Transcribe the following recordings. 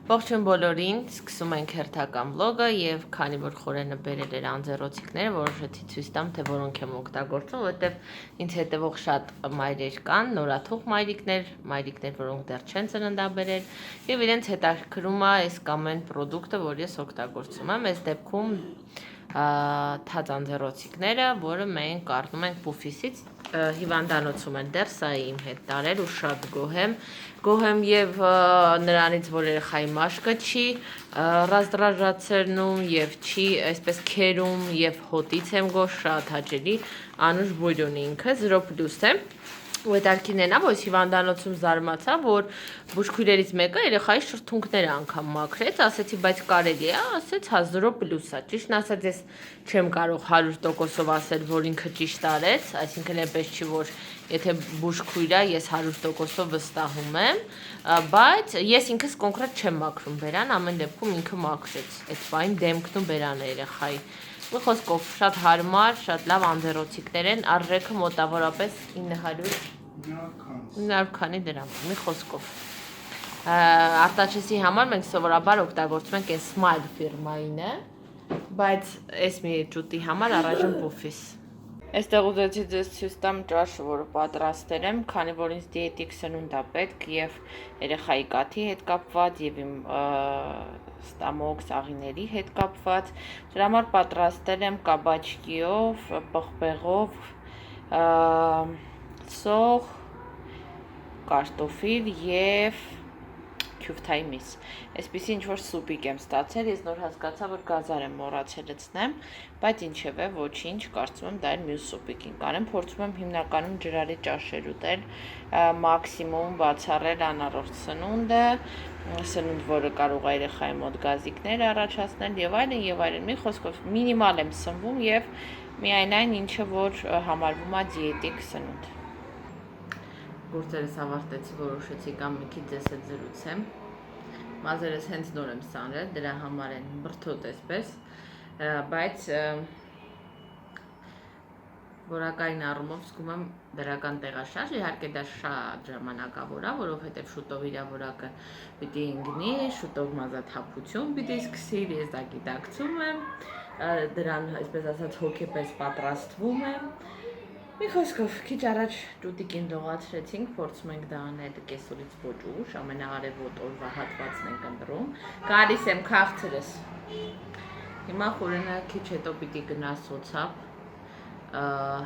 Ողջույն բոլորին, սկսում ենք հերթական վլոգը եւ քանի որ Խորենը բերել էր անձեռոցիկները, որոշեցի ցույց տամ, թե որոնք եմ օգտագործում, որովհետեւ ինձ հետևող շատ մայրեր կան, նորաթուխ մայրիկներ, որոնք դեռ չեն ծննդաբերել եւ իրենց հետաքրքրում է այս կամ այն ապրանքը, որ ես օգտագործում եմ։ Այս դեպքում թաց անձեռոցիկները, որը մենք առնում ենք Pufis-ից, հիվանդանոցում են դեռ, սա իմ հետ տարել ու շատ գոհ եմ եւ նրանից, որ երեխայի մաշկը չի ռազդրաժացնում եւ չի այսպես քերում եւ հոտից եմ գոհ, շատ հաճելի, անուշ բույր ունի ինքը 0+ է։ Ու հետարքին են, որ հիվանդանոցում զարմացա, որ բուժքույրերից մեկը երեխայի շրթունքները անգամ մաքրեց, ասեցի, բայց կարելի է, ասեց, 0+ է։ Ճիշտն ասած, ես չեմ կարող 100%-ով ասել, որ ինքը ճիշտ արեց, այսինքն այնպես չի, որ եթե բուժքույրը ես 100%-ով վստահում եմ, բայց ես ինքս կոնկրետ չեմ մաքրում բերան, ամեն դեպքում ինքը մաքրեց։ Այդ բային դեմքն ու բերանը երեխայի։ Մի խոսքով շատ հարմար, շատ լավ անձեռոցիկներ են, արժեքը մոտավորապես 900 քանի դրամ, մի խոսքով։ Արտաչեսի համար մենք սովորաբար օգտագործում ենք այս Smile ֆիրմայինը, բայց այս մի ճուտի համար առայժմ Pufis։ Այստեղ ուզեցի ձեզ ցույց տամ ճաշը, որը պատրաստել եմ, քանի որ ինձ դիետիկ սնունդ է պետք եւ երեխայի կաթի հետ կապված եւ իմ ստամոք սաղիների հետ կապված։ Դրա համար պատրաստել եմ կաբաչկիով, պղպեղով, սող, կարտոֆիլ եւ քյուֆթայի միս։ Այսպիսի ինչ-որ սուպիկ եմ ստացել, ես նոր հասկացա, որ գազար եմ մոռացել լցնեմ, բայց ինչևէ ոչինչ, կարծում եմ դա էլ մյուս սուպիկին կանեմ, փորձում եմ հիմնականում ջրարի ճաշեր ուտել, մաքսիմում բացառել անառողջ սնունդը, սնունդ, որը կարող է երեխայի մոտ գազիկներ առաջացնել եւ այլն, մի խոսքով մինիմալ եմ սնվում եւ միայն այն ինչը որ համարվում է դիետիկ սնունդ։ Գործերս ավարտեցի, որոշեցի կամ մի քիչ ձեզ հետ զրուցեմ։ Մազերս հենց նոր եմ սանրել, դրա համար են բրդոտ այսպես, բայց որակային առումով զգում եմ դրական տեղաշարժ, իհարկե դա շատ ժամանակավոր է, որովհետև շուտով իր որակը պիտի ընկնի, շուտով մազաթափություն պիտի սկսի, ես դա գիտակցում եմ, դրան այսպես ասած հոգեպես պատրաստվում եմ։ Մի խոսքով, քիչ առաջ ճուտիկին լողացրեցինք, փորձում ենք դա անել կեսօրից ոչ ուշ, ամենաարևոտ օրվա հատվածն ենք ընտրում։ Գալիս եմ քաղցրս։ Հիմա Խորենը քիչ հետո պիտի գնա սոցապ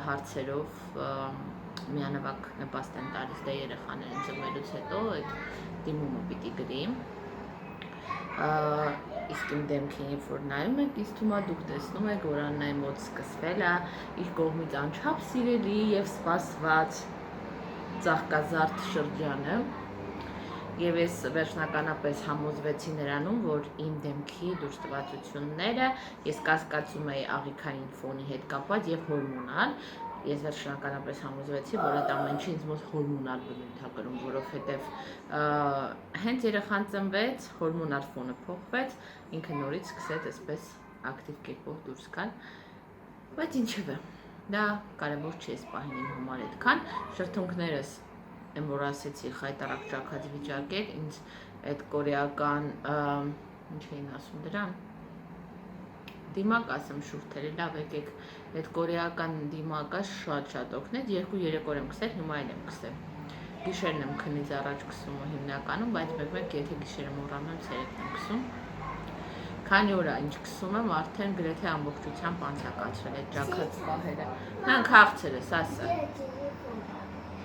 հարցերով միանավակ նպաստ են տալիս դե երեխաներին ծնվելուց հետո այդ դիմումը պիտի գրի։ Իսկ իմ դեմքին երբ որ նայում եք, ինձ թվում է դուք տեսնում եք, որ Աննայի մոտ սկսվել է իր կողմից անչափ սիրելի եւ սպասված ծաղկազարդ շրջանը։ Եվ ես վերջնականապես համոզվեցի նրանում, որ իմ դեմքի դուրստվածությունները ես կասկածում էի աղիքային ֆոնի հետ կապված եւ հորմոնալ։ Ես վերջնականապես համոզվեցի, որ այդ ամեն ինչը ինձ մոտ հորմոնալ բնույթ է կրում, որովհետև հենց երեխան ծնվեց, հորմոնալ ֆոնը փոխվեց, ինքը նորից սկսեց այսպես ակտիվ կերպով դուրս գալ, բայց ինչևէ, դա կարևոր չի այս պահին իմ համար այդքան, շրթունքներս եմ որ ասեցի խայտարակ ճաքած վիճակեր, ինձ այդ կորեական, ինչ էին ասում դրան, դիմակ ասեմ շուրթերը, լավ եկեք, այդ կորեական դիմակը շատ օգնեց, 2-3 օր եմ կսել, հիմա էլ եմ կսել։ Գիշերն եմ քնից առաջ կսում հիմնականում, բայց մեկ եթե գիշերը մոռանում եմ, ցերեկն եմ կսում։ Քանի օր ինչ կսում եմ, արդեն գրեթե ամբողջությամբ անցակացրել այդ ճաքած պահերը։ Նրանք քաղցրես, ասա։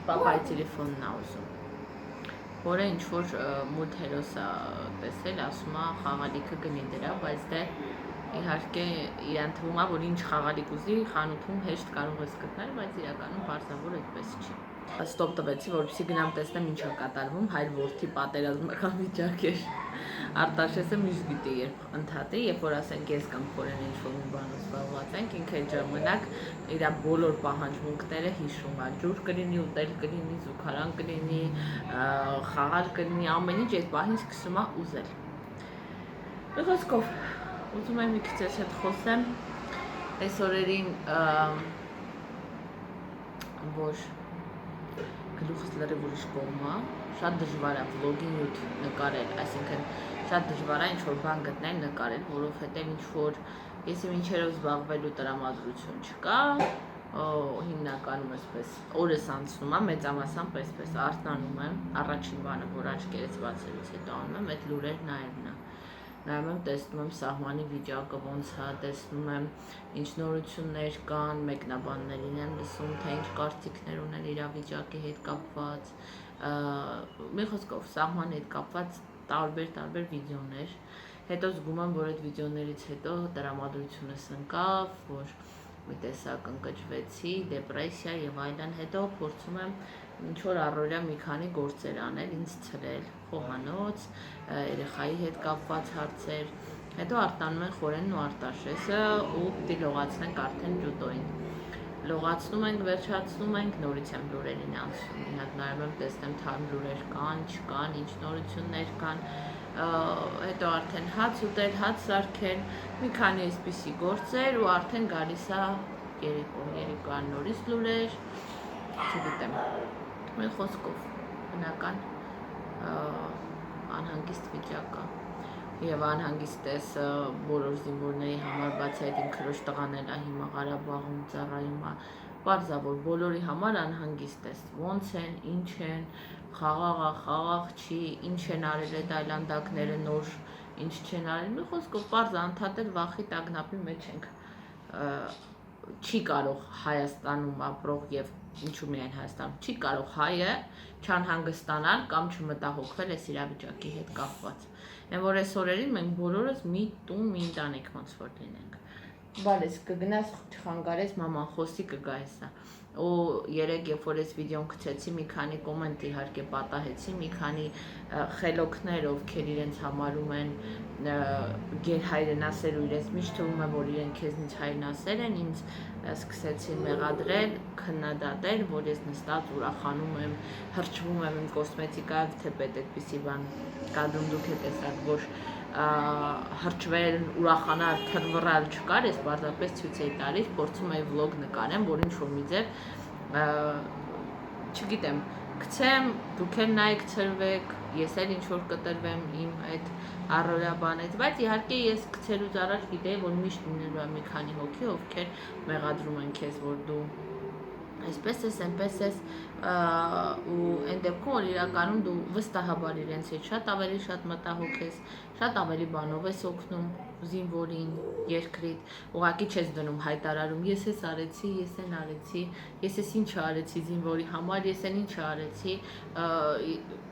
Պապայի տելեֆոնն է ուզում։ Որը ինչ որ մուլտհերոս է տեսել, ասում է խաղալիքը գնի դրա, բայց դե իհարկե իրան թվում է, որ ինչ խաղալիք ուզի, խանութում հեշտ կարող ես գտնել, բայց իրականում բարձրավոր այդպես չի։ Ստոպ տվեցի, որպեսզի գնամ տեսնեմ ինչ է կատարվում, հայր որդի պատերազմական վիճակ էր։ Արտաշեսը միշտ գիտի, երբ ընդհատի, երբ որ ասենք ես կամ Խորենը ինչ-որ մի բանով զբաղված ենք, ինքը այդ ժամանակ իր բոլոր պահանջմունքները հիշում է, ջուր կլինի, ուտել կլինի, զուգարան կլինի, խաղալ կլինի, ամեն ինչ այդ պահին սկսում է ուզել։ Մի խոսքով, ուզում եմ մի քիչ ես հետ խոսեմ, այս օրերին որ գլուխս լրիվ ուրիշ կողմ է, շատ դժվար է վլոգի նյութ նկարել, այսինքն շատ դժվար է ինչ-որ բան գտնել նկարել, որովհետև ինչ-որ եսի մինչերով զբաղվելու տրամադրություն չկա, հիմնականում այսպես օրս անցնում է, մեծամասամբ այսպես արթնանում եմ, առաջին բանը, որ աչքերից բացելուց հետո անում եմ, այդ լուրեր նայելն է։ Նայում եմ, տեսնում եմ սահմանի վիճակը ոնց է, տեսնում եմ ինչ նորություններ կան, մեկնաբաններին եմ լսում, թե ինչ կարծիքներ ունեն իրավիճակի հետ կապված, մի խոսքով սահմանի հետ կապված տարբեր վիդեոներ, հետո զգում եմ, որ այդ վիդեոներից հետո տրամադրությունս ընկավ, որ մի տեսակ ընկճվեցի, դեպրեսիա եւ այլն, հետո փորձում եմ ինչ-որ առօրյա մի քանի գործեր անել, ինձ ցրել, խոհանոց, երեխայի հետ կապված հարցեր, հետո արտանում են Խորենն ու Արտաշեսը ու պիտի լողացնենք արդեն ջուդոին։ Լողացնում ենք, վերջացնում ենք, նորից եմ լուրերին անցնում, մի հատ նայում եմ, տեսնեմ թարմ լուրեր կան, չկան, ինչ նորություններ կան, հետո արդեն հաց ուտել, հաց սարքել, մի քանի այսպիսի գործեր ու արդեն գալիս է երեկոյան նորից լուրեր, չգիտեմ, մի խոսքով, բնական անհանգիստ վիճակ կա եւ անհանգիստ ես բոլոր զինվորների համար, բացի այդ իմ քրոջ տղան էլ է հիմա Ղարաբաղում ծառայում է, պարզա որ բոլորի համար անհանգիստ ես, ոնց են, ինչ են, խաղաղ չի, ինչ են արել այդ այլանդակները նոր, ինչ չեն արել, մի խոսքով պարզա անդադար վախի տագնապի մեջ ենք, չի կարող Հայաստանում ապրող եւ ինչու միայն Հայաստանում, չի կարող հայը չանհանգստանալ կամ չմտահոգվել այս իրավիճակի հետ կապված։ Այն որ այս օրերին մենք բոլորս մի տուն, մի ընտանիք ոնց որ լինենք։ Բալես կգնաս չխանգարես մաման խոսի կգա հեսա։ Ու երեք երբ որ այս վիդեոն գցեցի, մի քանի կոմենտ իհարկե պատահեցի, մի քանի խելոքներ, ովքեր իրենց համարում են գերհայրենասեր ու իրենց միշտ թվում է, որ իրենք քեզնից հայրենասեր են, ինձ սկսեցին մեղադրել, քննադատել, որ ես նստած ուրախանում եմ, հրճվում եմ իմ կոսմետիկայով, թեպետ այդպիսի բան կադրում դուք եք տեսած, որ հրճվել, ուրախանալ, թռվռալ չկար, ես պարզապես ցույց էի տալիս, փորձում էի վլոգ նկարեմ, որ ինչ-որ մի ձև, չգիտեմ, գցեմ, դուք էլ նայեք ցրվեք, ես էլ ինչ-որ կտրվեմ իմ այդ առօրյա բանից, բայց իհարկե ես գցելուց առաջ գիտեի, որ միշտ լինելու է մի քանի հոգի, ովքեր մեղադրում են քեզ, որ դու այսպես ես, այնպես ես, ու այն դեպքում, որ իրականում դու վստահաբար իրենց հետ շատ ավելի շատ մտահոգ ես, շատ ավելի բանով ես օգնում զինվորին, երկրիդ, ուղղակի չես դնում հայտարարում, ես ես արեցի, ես են արեցի, ես ես ինչ արեցի զինվորի համար, ես են ինչ արեցի,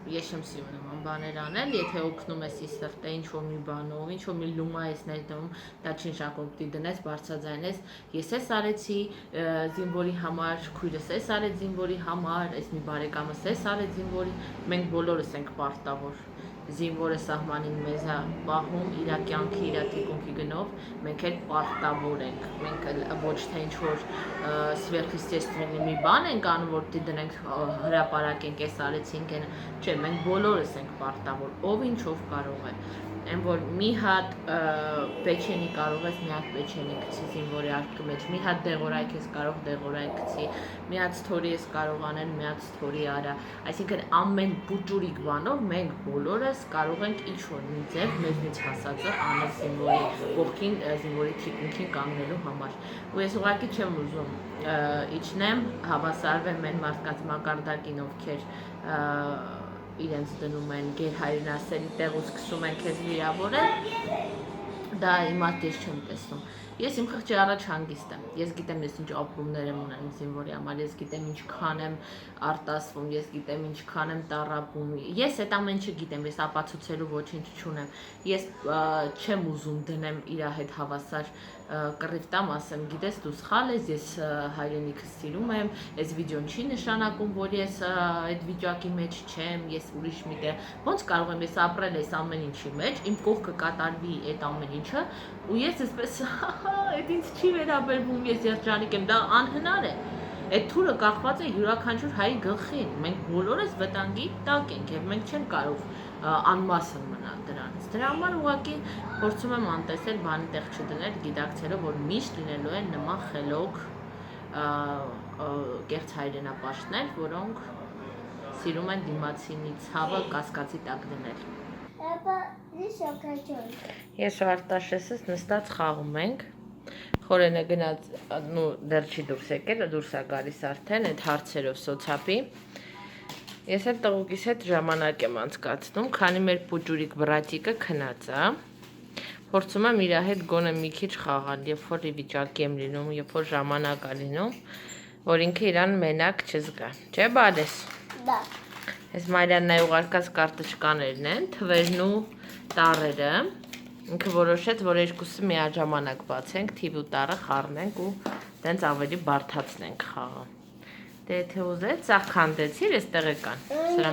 ես չեմ սիրում նման բաներ անել, եթե օգնում ես ի սրտե ինչ-որ մի բանով, ինչ-որ մի լումա ես ներդնում, դա չի նշանակում պիտի դնես, բարձրաձայնես, ես ես արեցի զինվորի համար, քույրս ես արեց զինվորի համար, այս մի բարեկամս ես արեց զինվորի, մենք բոլորս ենք պարտավոր, զինվորը սահմանին մեզ է պահում, իր կյանքի, իր թիկունքի գնով, մենք էլ պարտավոր ենք, մենք ոչ թե ինչ-որ սվերխիստեստնի մի բան ենք անում, որ դի դնենք հրապարակենք, ես արեցինք, չէ, մենք բոլորս ենք պարտավոր, ով ինչով կարող է, այն որ մի հատ պեչենի կարող ես, մի հատ պեչենի գցի զինվորի արկի մեջ, մի հատ դեղորայք ես կարող դեղորայք գցի, մի հատ սթորի ես կարող անել, մի հատ սթորի արա, այսինքն ամեն բուջուրիկ բանով մենք բոլորս կարող ենք ինչ-որ մի ձև մեզնից հասածը անել զինվորի կողքին, զինվորի թիկունքին կանգնելու համար, ու ես ուղղակի չեմ ուզում իջնեմ, հավասարվեմ այն մարդկանց մակարդակին, ովքեր իրենց դնում են գերհայրենասերի տեղ ու սկսում են քեզ վիրավորել, դա իմաստ ես չեմ տեսնում։ Ես իմ խղճի առաջ հանգիստ եմ, ես գիտեմ ես ինչ ապրումներ եմ ունենում զինվորի համար, ես գիտեմ ինչքան եմ արտասվում, ես գիտեմ ինչքան եմ տառապում, ես այդ ամեն ինչը գիտեմ, ես ապացուցելու ոչինչ չունեմ, ես չեմ ուզում դնեմ իր հետ հավասար կռիվ տամ, ասեմ, գիտես դու սխալ ես, ես հայրենիքս սիրում եմ, այս վիդեոն չի նշանակում, որ ես այդ վիճակի մեջ չեմ, ես ուրիշ միտեղ, ոնց կարող եմ ես ապրել այս ամեն ինչի մեջ, իմ կողքը կատարվի այդ ամեն ինչը, ու ես այսպես այդ ինձ չի վերաբերվում, ես երջանիկ եմ, դա անհնար է, այդ թուրը կախված է յուրաքանչյուր հայի գլխին, մենք բոլորս վտանգի տակ ենք և մենք չենք կարող անմասն մնալ դրանից, դրա համար ուղղակի փորձում եմ անտեսել բանի տեղ չդնել, գիտակցելով, որ միշտ լինելու են նման խելոք կեղծ հայրենապաշտներ, որոնք սիրում են դիմացինի ցավը կասկածի տակ դնել։ Ես ու Արտաշեսս նստած խաղում ենք։ Խորենը գնաց, դեռ չի դուրս եկել, դուրս է գալիս արդեն այդ հարցերով սոցապի։ Ես էլ տղուկիս հետ ժամանակ եմ անցկացնում, քանի մեր պուջուրիկ բրատիկը քնած է։ Փորձում եմ իր հետ գոնե մի քիչ խաղալ, երբ որ վիճակի եմ լինում, երբ որ ժամանակ է լինում, որ ինքը իրան մենակ չզգա։ Չէ՞ բալես։ Դա։ Այս Մարիաննայի ուղարկած կարտոչկաներն են, թվերն ու տառերը։ Ինքը որոշեց, որ երկուսը միաժամանակ բացենք, թիվ ու տառը խառնենք ու տենց ավելի բարդացնենք խաղը։ Դե եթե ուզեց, սաղ քանդեցիր, այստեղ եկան։ Սրա։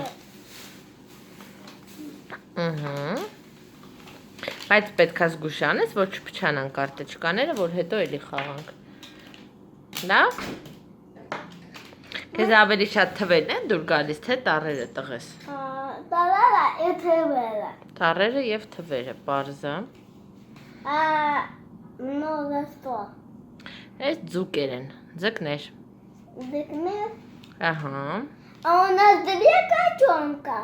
Բայց պետք է զգուշանես, որ չփչանան կարտոչկաները, որ հետո էլի խաղանք։ Լավ։ Քեզ ավելի շատ թվերն են դուր գալիս, թե տառերը տղես։ Տառերը եւ թվերը։ Տառերը եւ թվերը, պարզա։ Նորստո։ Այս ձուկեր են, ձկներ։ Դեկներ։ Ահա։ Անազդրի կաչոնկա։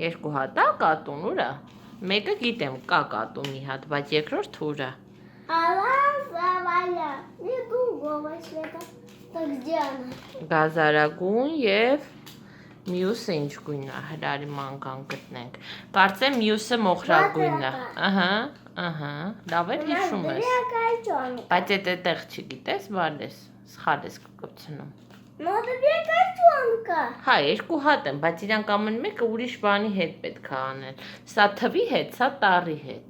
Երկու հատ է կատուն, ուրա։ Մեկը գիտեմ, կա կատու մի հատ, բայց երկրորդ ուրա։ Ավալա, մի դու գովաշլեկա, так где она? Գազարագույն եւ մյուսը ինչ գույնն է, հրարի մանգան գտնենք։ Կարծեմ մյուսը մոխրագույնն է։ Ահա, լավ է հիշում ես։ Բայց այդտեղ չգիտես, բալես, սխալ ես կկպցնում։ Նոդրի կաչոնկա։ Հա, երկու հատ են, բայց իրանք ամեն մեկը ուրիշ բանի հետ պետք է անել։ Սա թվի հետ, սա տառի հետ։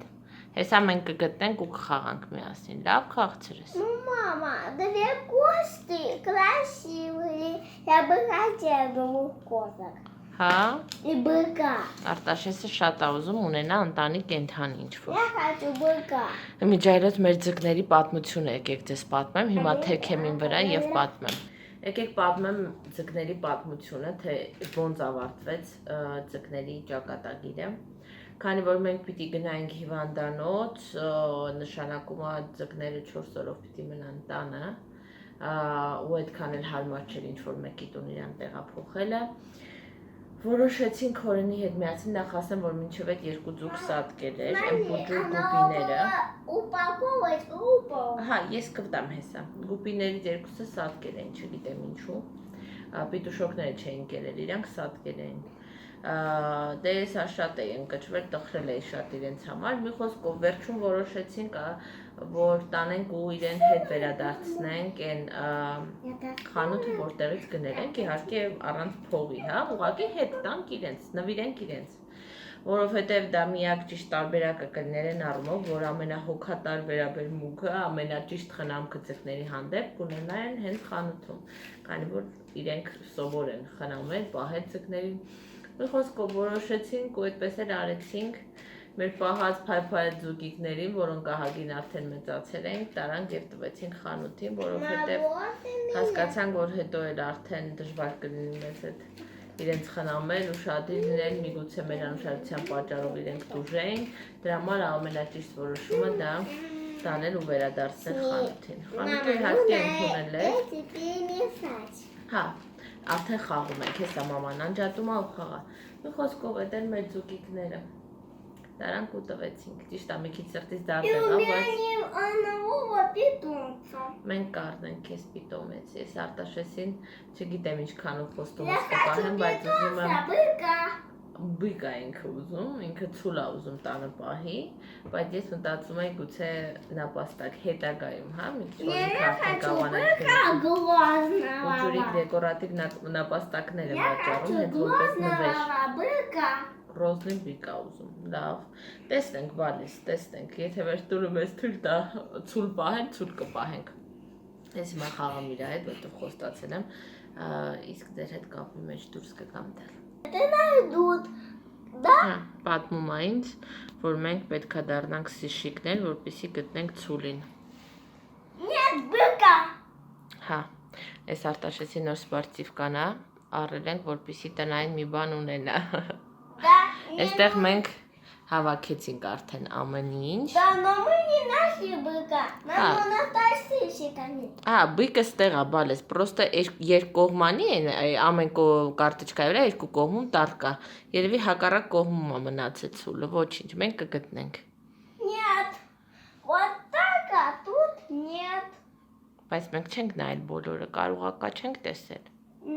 Հեսա մենք կգտնենք ու կխաղանք միասին։ Լավ քաղցրես։ Мама, две кости красивые. Я бы хотела двух кошек. Հա, И быка. Արտաշեսը շատ է ուզում ունենա ընտանի կենդանի ինչ-որ։ Я хочу быка. Միջայլոց մեր ձկների պատմությունը եկեք ձեզ պատմեմ, հիմա թեքեմին վրա եւ պատմեմ։ Եկեք պատմեմ ձկների պատմությունը, թե ոնց ավարտվեց ձկների ճակատագիրը։ Քանի որ մենք պիտի գնայինք հիվանդանոց, նշանակում է ձկները 4 օրով պիտի մնան տանը, ու այդքան էլ հարմար չէր ինչ-որ մեկի տուն իրան տեղափոխելը։ Որոշեցինք Խորենի հետ միասին, նախ ասեմ, որ մինչև այդ երկու ձուկ սատկել էր, այն պուջուր գուպիները։ Упаковывать упал. Հա, ես կվտամ հեսա։ Գուպիներից երկուսը սատկել էին, չգիտեմ ինչու։ Պիտուշոկները չէին կերել, իրանք սատկել էին։ Դե սա շատ էի ընկճվել, տխրել էի շատ իրենց համար։ Մի խոսքով վերջում որոշեցինք, որ տանենք ու իրեն հետ վերադարձնենք այն խանութը, որտեղից գնել ենք, իհարկե առանց փողի, հա, ուղղակի հետ տանք իրենց, նվիրենք իրենց։ Որովհետև դա միակ ճիշտ տարբերակը կլիներ այն առումով, որ ամենահոգատար վերաբերմունքը, ամենաճիշտ խնամքը ձկների հանդեպ կունենային հենց խանութում, քանի որ իրենք սովոր են խնամել, պահել ձկներին։ Մի խոսքով որոշեցինք ու այդպես էլ արեցինք մեր պահած փայփայ ձուկիկներին, որոնք ահագին արդեն մեծացել էին, տարանք եւ տվեցինք խանութին, որովհետեւ հասկացանք, որ հետո էլ արդեն դժվար կլինի մեզ հետ իրենց խնամել ու շատ լինել, միգուցե մեր անուշադրության պատճառով իրենք տուժեին, դրա համար ամենաճիշտ որոշումը դա տանել ու վերադարձնել խանութին։ Խանութը իհարկե ընդունել է։ Հա, արդեն խաղում ենք, հեսա մաման անջատում է ու խաղա։ Մի խոսքով այդ են մեր ձուկիկները։ Տարանք ու տվեցինք, ճիշտ է մի քիչ սրտից դարձ եղավ, բայց մենք կառնենք քեզ պիտոմից, ես Արտաշեսին չգիտեմ ինչքանով խոստումս կպահեմ, բայց ուզում եմ բույկա ինքը ուզում, ինքը ցուլ է ուզում տանը պահի, բայց ես մտածում եմ գուցե նապաստակ հետագայում, հա, մի քիչ որ ինքը արդեն կավանենք ուջուրիկ դեկորատիվ նապաստակներ եմ վաճառում, հենց որպես նվեր։ Ռոզլին բիկա ուզում, լավ, տեսնենք բալիս, տեսնենք, եթե վերջտուրում ես թույլ տա ցուլ պահենք, ցուլ կպահենք։ Ես հիմա խաղամ իր հետ, որտեղ խոստացել եմ, իսկ ձեր հետ կապի մեջ դուրս կգամ դեռ։ Պատմում է ինձ, որ մենք պետք է դառնանք սիշիկներ, որպեսզի գտնենք ցուլին։ Հա, այս Արտաշեսի նոր սպորտիվ կանա, առել ենք, որպեսզի տնային մի բան ունենա։ Այստեղ մենք Հավաքեցինք արդեն ամեն ինչ։ Да, но мы не нашли быка. Нам он остался там. Բույկը ստեղ է, բալես, պրոստը երկկողմանի են, ամեն կարտեչկայի վրա երկու կողմում տար կա։ Երևի հակառակ կողմում է մնացել ցուլը, ոչինչ, մենք կգտնենք։ Нет. Вот так, а тут нет. Բայց մենք չենք նայել բոլորը, կարողակա չենք տեսել։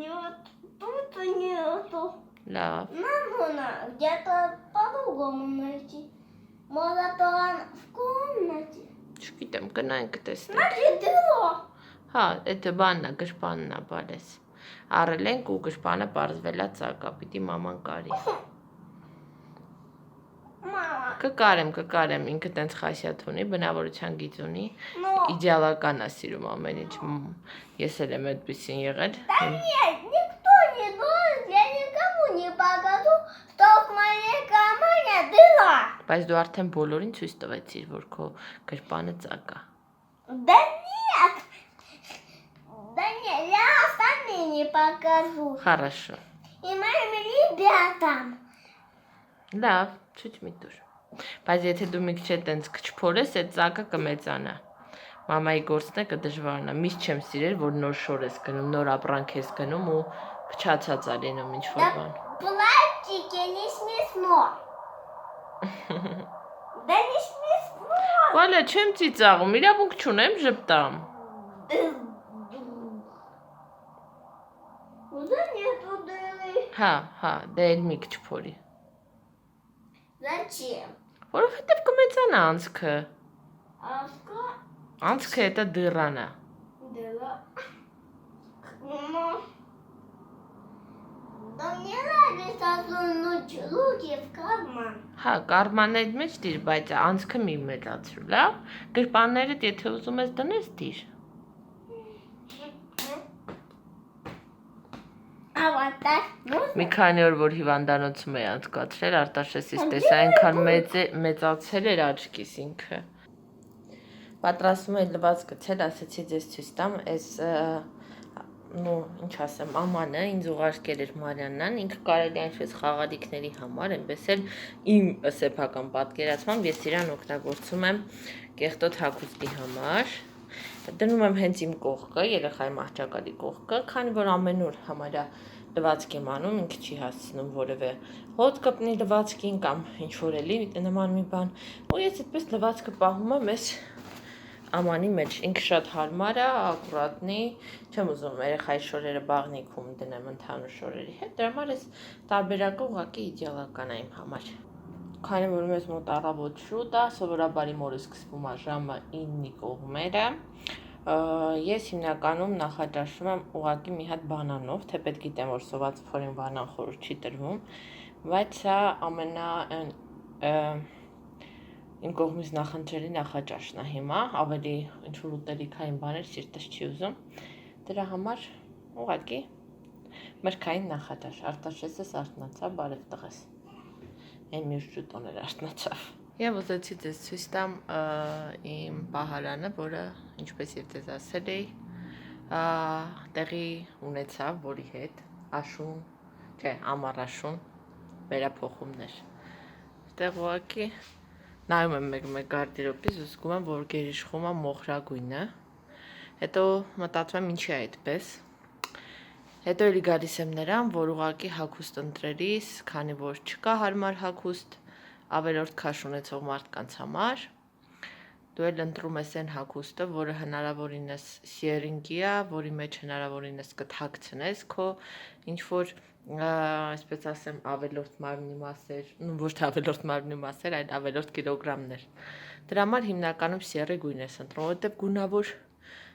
Нет, тут нету. Լավ։ Нам нужно где-то по-другому найти. Может, он в комнате. Չգիտեմ, գնանք տեսնենք։ Смотри, дыро. Դա բանն է, գրպանն է, բալես։ Առել ենք ու գրպանը պարզվելա ծակա, պիտի մաման կարի։ Мама. Կկարեմ, ինքը տենց խասյաթ ունի, բնավորության գիծ ունի, Но. իդեալական է սիրում ամեն ինչ, ես էլ եմ այդպեսին եղել։ Да нет, никто не должен, я никому не покажу, что в моей кармане дыра. Բայց դու արդեն բոլորին ցույց տվեցիր, որ քո գրպանը ծակա։ Да нет. Да нет, я остальным не покажу. Хорошо։ И моим ребятам. Լավ, ցույց մի տուր։ Բայց եթե դու մի քիչ տենց քչփորես, այդ ծակը կմեծանա։ Մամայի գործն է կդժվարանա։ Միշտ չեմ սիրել, որ նոր շոր ես գնում, նոր ապրանք ես գնում ու փչացած է լինում ինչ որ բան։ Пластики не смешно. Да не смешно. Վալա, չեմ ծիծաղում, իրավունք չունեմ ժպտամ։ Куда нету дыры? Դե էլ մի քիչ փորի։ Зачем? Որովհետև կմեծանա անցքը։ Аска Անցքը դա դռան է։ дыра. Ну. Да мне нравится сунуть руки в карман. Կարմանների մեջ դիր, բայց անցքը մի մեծացրու, լավ։ Գրպաններդ եթե ուզում ես դնես դիր։ А вот так можно? Մի քանի օր որ հիվանդանոցում էի անցկացրել, Արտաշեսից տեսա այնքան մեծացել էր աչքիս ինքը։ Պատրաստում էի լվացքը ցել, ասեցի ձեզ ցույց տամ, այս ինչ ասեմ, մամանը ինձ ուղարկել էր Մարիաննան, ինքը կարելի է այնպես խաղալիքների համար, այնպես էլ իմ սեփական պատկերացմամբ ես իրան օգտագործում եմ կեղտոտ հագուստի համար։ Դնում եմ հենց իմ կողքը, երեխայի մահճակալի կողքը, քանի որ ամեն օր համարյա լվացք եմ անում, ինքը չի հասցնում որևէ հոտ կպնի լվացքին կամ ինչ որ էլի նման մի բան։ Ու ես այդպես լվացքը պահում եմ այս ամանի մեջ, ինքը շատ հարմար է, ակուրատնի, չեմ ուզում երեխայի շորերը բաղնիքում դնեմ ընդհանուր շորերի հետ, դրա համար այս տարբերակը ուղղակի իդեալական է իմ համար։ Քանի որ մեզ մոտ առավոտ շուտ է, սովորաբար իմ օրը սկսվում է ժամը 9-ի կողմերը, ես հիմնականում նախաճաշում եմ ուղղակի մի հատ բանանով, թեպետ գիտեմ, որ սոված փորին բանան խորհուրդ չի տրվում, բայց սա իմ կողմից նախընտրելի նախաճաշն է հիմա, ավելի ինչ-որ ուտելիքային բաներ սիրտս չի ուզում, դրա համար ուղղակի մրգային նախաճաշ, Արտաշեսս արթնացավ, բարև տղես, այն մյուս ջուտոներ արթնացավ։ Եվ ուզեցի ձեզ ցույց տամ իմ պահարանը, որը ինչպես եւ ձեզ ասել էի, տեղի ունեցավ, որի հետ աշուն, ամառաշուն վերափոխումներ։ Այդտեղ ուղղակի նայում եմ մեկ գարդերոբից ու զգում եմ, որ գերիշխում է մոխրագույնը, հետո մտածում եմ ինչի է այդպես, հետո էլի գալիս եմ նրան, որ ուղղակի հագուստ ընտրելիս, քանի որ չկա հարմար հագուստ, ավելորդ քաշ ունեցող մարդկանց համար, դու էլ ընտրում ես այն հագուստը, որը հնարավորինս սիերինգի է, որի մեջ հնարավորինս կթաքցնես քո ինչ-որ, այսպես ասեմ, ավելորդ մարմնի մասեր, ոչ թե ավելորդ մարմնի մասեր, այլ ավելորդ կիլոգրամներ։ Դրա համար հիմնականում սիերի գույն ես ընտրում, որովհետև գունավոր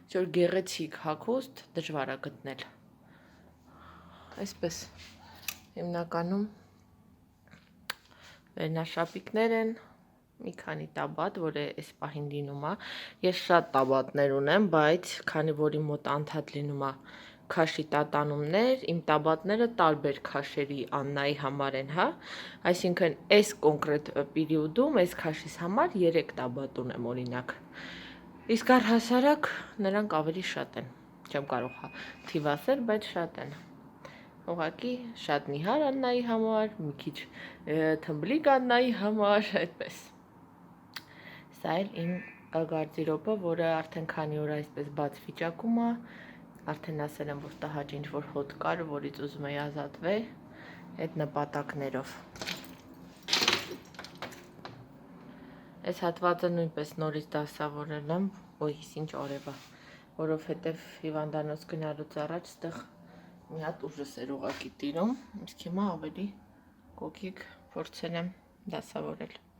ինչ-որ գեղեցիկ հագուստ դժվար է գտնել։ Այսպես հիմնականում վերնաշապիկներ են, մի քանի տաբատ, որը այս պահին լինում է։ Ես շատ տաբատներ ունեմ, բայց քանի որ իմ մոտ անդադ լինում է քաշի տատանումներ, իմ տաբատները տարբեր քաշերի Աննայի համար են, հա։ Այսինքն այս կոնկրետ պերիոդում այս քաշիս համար 3 տաբատ ունեմ օրինակ։ Իսկ առհասարակ նրանք ավելի շատ են։ Չեմ կարող թիվ ասել, բայց շատ են։ Ուղղակի շատ նիհար Աննայի համար, մի քիչ թմբլիկ Աննայի համար, այդպես։ Սա էլ իմ գարդերոբը, որը արդեն քանի օր այսպես բաց վիճակում է, արդեն ասել եմ, որ տհաճ ինչ-որ հոտ կար, որից ուզում էի ազատվել այդ նպատակներով։ Այս հատվածը նույնպես նորից դասավորել եմ, ոյիս ինչ օրև է, որովհետև հիվանդանոց գնալուց առաջ ստեղ մի հատ ուժս էր ուղղակի տիրում, իսկ հիմա ավելի կոկիկ փորձել եմ դասավորել։